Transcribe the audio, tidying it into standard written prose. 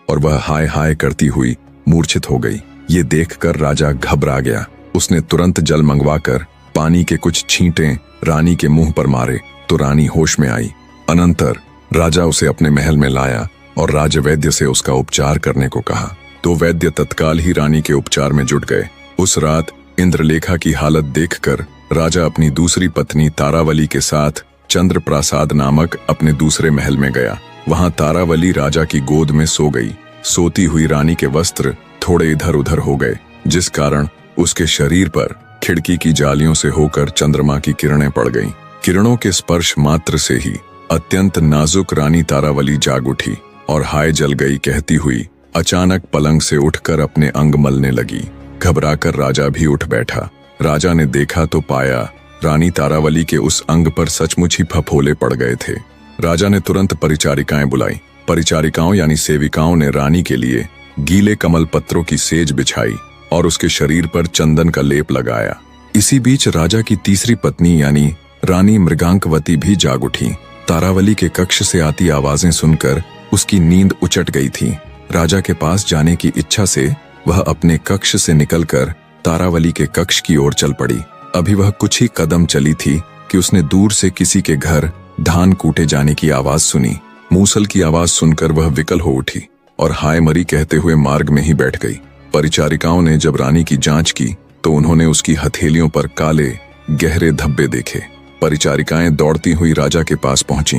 और वह हाय हाय करती हुई मूर्छित हो गई। ये देखकर राजा घबरा गया। उसने तुरंत जल मंगवाकर पानी के कुछ छींटे रानी के मुंह पर मारे तो रानी होश में आई। अनंतर राजा उसे अपने महल में लाया और राजवैद्य से उसका उपचार करने को कहा। तो वैद्य तत्काल ही रानी के उपचार में जुट गए। उस रात इंद्रलेखा की हालत देखकर राजा अपनी दूसरी पत्नी तारावली के साथ चंद्रप्रासाद नामक अपने दूसरे महल में गया। वहां तारावली राजा की गोद में सो गई। सोती हुई रानी के वस्त्र थोड़े इधर उधर हो गए, जिस कारण उसके शरीर पर खिड़की की जालियों से होकर चंद्रमा की किरणें पड़ गईं। किरणों के स्पर्श मात्र से ही अत्यंत नाजुक रानी तारावली जाग उठी और हाय जल गई कहती हुई अचानक पलंग से उठकर अपने अंग मलने लगी। घबराकर राजा भी उठ बैठा। राजा ने देखा तो पाया रानी तारावली के उस अंग पर सचमुच ही फफोले पड़ गए थे। राजा ने तुरंत परिचारिकाएं बुलाई। परिचारिकाओं यानी सेविकाओं ने रानी के लिए गीले कमल पत्रों की सेज बिछाई और उसके शरीर पर चंदन का लेप लगाया। इसी बीच राजा की तीसरी पत्नी यानी रानी मृगांकवती भी जाग उठी। तारावली के कक्ष से आती आवाजें सुनकर उसकी नींद उचट गई थी। राजा के पास जाने की इच्छा से वह अपने कक्ष से निकलकर तारावली के कक्ष की ओर चल पड़ी। अभी वह कुछ ही कदम चली थी कि उसने दूर से किसी के घर धान कूटे जाने की आवाज सुनी। मूसल की आवाज सुनकर वह विकल हो उठी और हाय मरी कहते हुए मार्ग में ही बैठ गई। परिचारिकाओं ने जब रानी की जांच की तो उन्होंने उसकी हथेलियों पर काले गहरे धब्बे देखे। परिचारिकाएं दौड़ती हुई राजा के पास पहुंची।